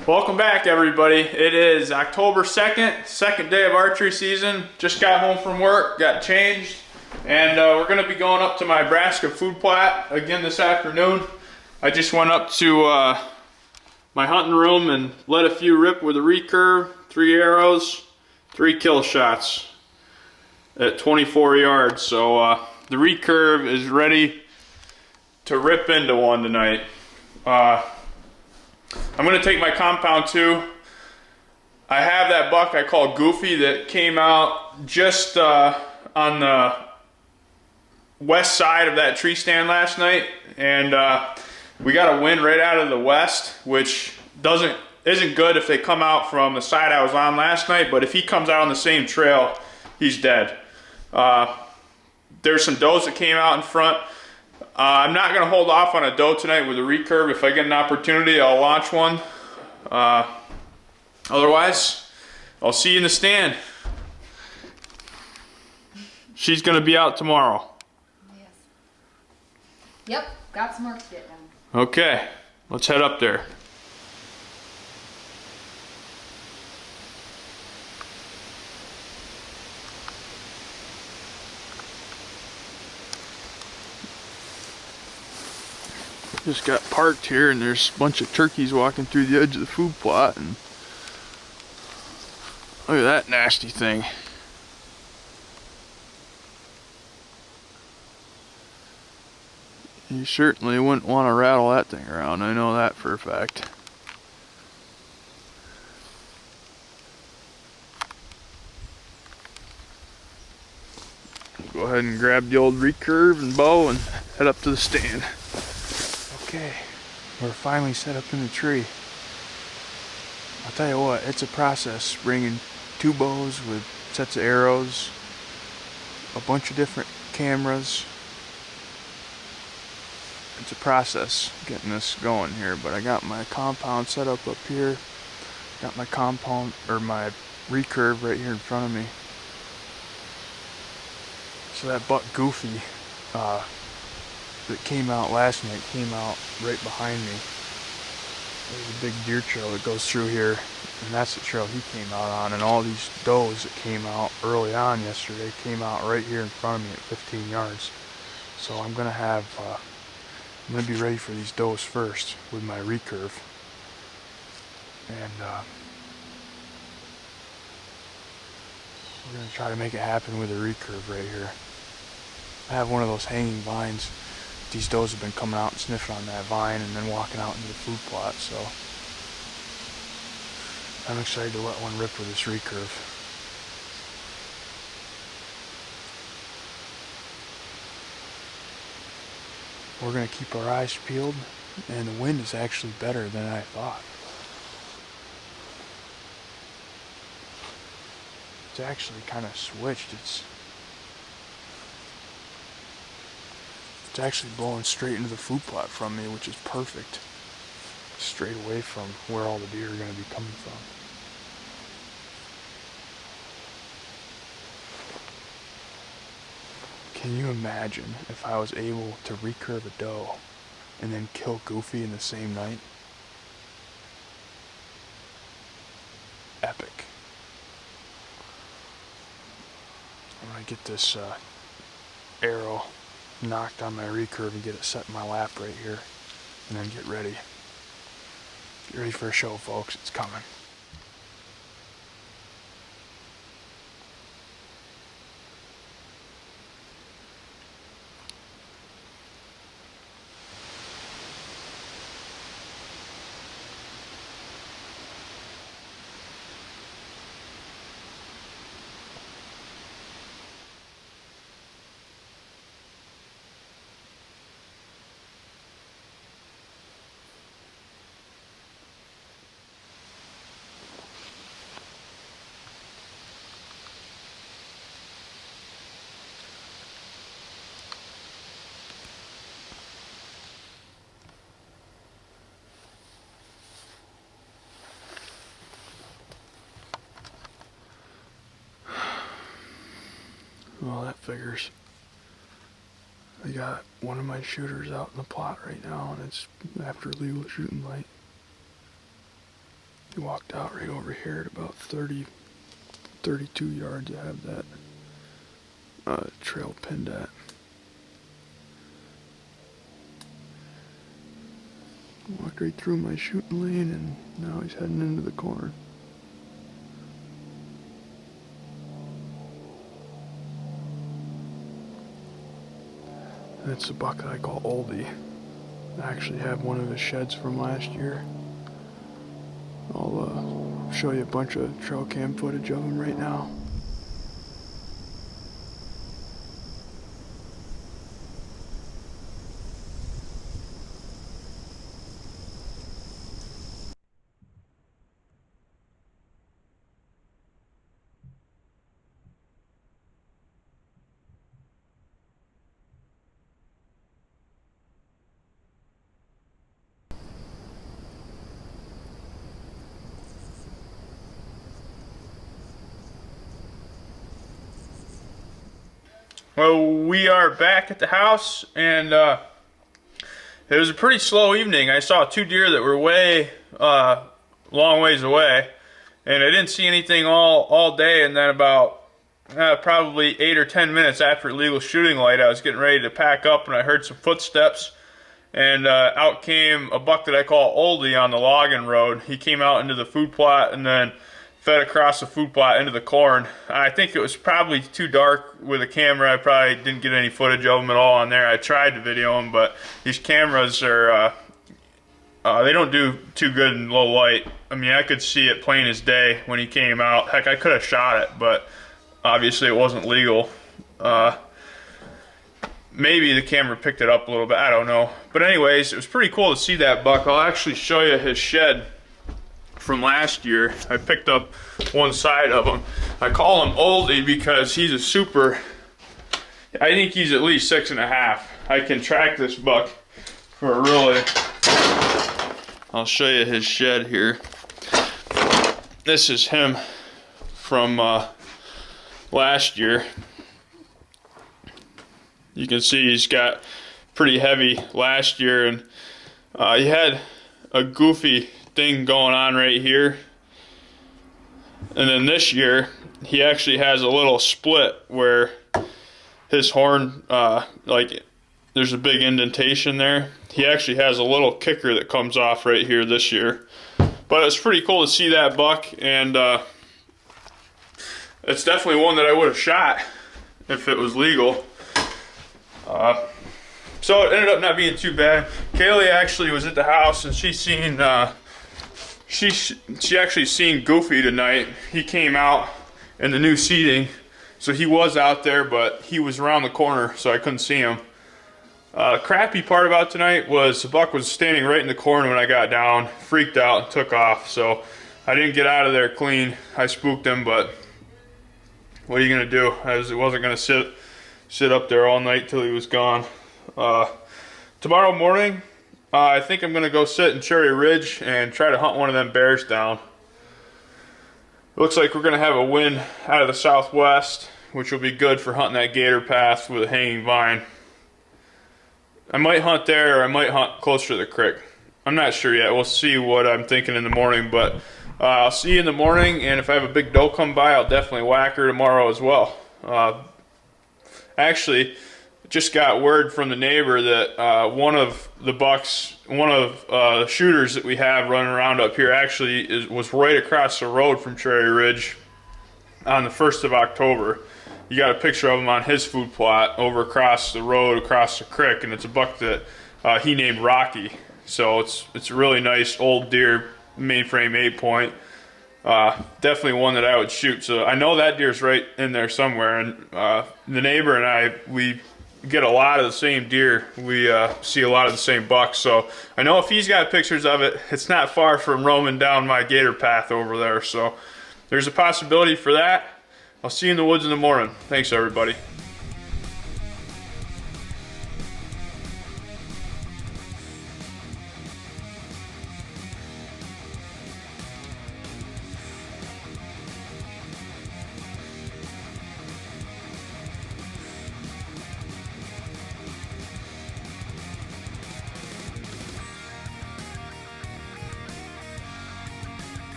Welcome back, everybody. It is October 2nd, second day of archery season. Just got home from work, got changed, and we're going to be going up to my Nebraska food plot again this afternoon. I just went up to my hunting room and let a few rip with a recurve, 3 arrows, 3 kill shots at 24 yards. So the recurve is ready to rip into one tonight. I'm going to take my compound too. I have that buck I call Goofy that came out just on the west side of that tree stand last night, and we got a wind right out of the west, which isn't good if they come out from the side I was on last night, but if he comes out on the same trail, he's dead. There's some does that came out in front. I'm not going to hold off on a doe tonight with a recurve. If I get an opportunity, I'll launch one. Otherwise, I'll see you in the stand. She's going to be out tomorrow. Yes. Yep, got some work to get done. Okay, let's head up there. Just got parked here and there's a bunch of turkeys walking through the edge of the food plot, and look at that nasty thing. You certainly wouldn't want to rattle that thing around, I know that for a fact. Go ahead and grab the old recurve and bow and head up to the stand. Okay, we're finally set up in the tree. I'll tell you what, it's a process bringing 2 bows with sets of arrows, a bunch of different cameras. It's a process getting this going here, but I got my compound set up here. Got my compound, or my recurve right here in front of me. So that buck Goofy, that came out last night came out right behind me. There's a big deer trail that goes through here, and that's the trail he came out on. And all these does that came out early on yesterday came out right here in front of me at 15 yards. So I'm gonna be ready for these does first with my recurve, and we're gonna try to make it happen with a recurve right here. I have one of those hanging vines. These does have been coming out and sniffing on that vine and then walking out into the food plot, so I'm excited to let one rip with this recurve. We're going to keep our eyes peeled, and the wind is actually better than I thought. It's actually kind of switched. It's actually blowing straight into the food plot from me, which is perfect. Straight away from where all the deer are going to be coming from. Can you imagine if I was able to recurve a doe and then kill Goofy in the same night? Epic. I'm going to get this arrow knocked on my recurve and get it set in my lap right here, and then get ready. Get ready for a show, folks. It's coming. Well, that figures. I got one of my shooters out in the plot right now, and it's after legal shooting light. He walked out right over here at about 32 yards. I have that trail pinned at. Walked right through my shooting lane, and now he's heading into the corn. That's the buck that I call Oldie. I actually have one of his sheds from last year. I'll show you a bunch of trail cam footage of him right now. Well, we are back at the house, and it was a pretty slow evening. I saw 2 deer that were way long ways away, and I didn't see anything all day. And then about probably 8 or 10 minutes after legal shooting light, I was getting ready to pack up, and I heard some footsteps, and out came a buck that I call Oldie on the logging road. He came out into the food plot and then fed across the food plot into the corn. I think it was probably too dark with a camera. I probably didn't get any footage of him at all on there. I tried to video him, but these cameras are, they don't do too good in low light. I mean, I could see it plain as day when he came out. Heck, I could have shot it, but obviously it wasn't legal. Maybe the camera picked it up a little bit, I don't know. But anyways, it was pretty cool to see that buck. I'll actually show you his shed from last year. I picked up one side of him. I call him Oldie because he's a super, I think he's at least 6.5. I can track this buck for a really, I'll show you his shed here. This is him from last year. You can see he's got pretty heavy last year, and he had a goofy thing going on right here, and then this year he actually has a little split where his horn, like there's a big indentation there. He actually has a little kicker that comes off right here this year. But it's pretty cool to see that buck, and it's definitely one that I would have shot if it was legal. So it ended up not being too bad. Kaylee actually was at the house, and she seen she actually seen Goofy tonight. He came out in the new seating, so he was out there, but he was around the corner, so I couldn't see him. Crappy part about tonight was the buck was standing right in the corner when I got down, freaked out, and took off. So I didn't get out of there clean. I spooked him, but what are you gonna do? I wasn't gonna sit up there all night till he was gone. Tomorrow morning, I think I'm gonna go sit in Cherry Ridge and try to hunt one of them bears down. Looks like we're gonna have a wind out of the southwest, which will be good for hunting that gator path with a hanging vine. I might hunt there, or I might hunt closer to the creek. I'm not sure yet. We'll see what I'm thinking in the morning, but I'll see you in the morning, and if I have a big doe come by, I'll definitely whack her tomorrow as well. Actually, just got word from the neighbor that one of the shooters that we have running around up here actually was right across the road from Cherry Ridge on the 1st of October. You got a picture of him on his food plot over across the road, across the creek, and it's a buck that he named Rocky. So it's a really nice old deer, mainframe 8-point. Definitely one that I would shoot. So I know that deer's right in there somewhere, and the neighbor and I, we get a lot of the same deer. We see a lot of the same bucks. So I know if he's got pictures of it, it's not far from roaming down my gator path over there. So there's a possibility for that. I'll see you in the woods in the morning. Thanks, everybody.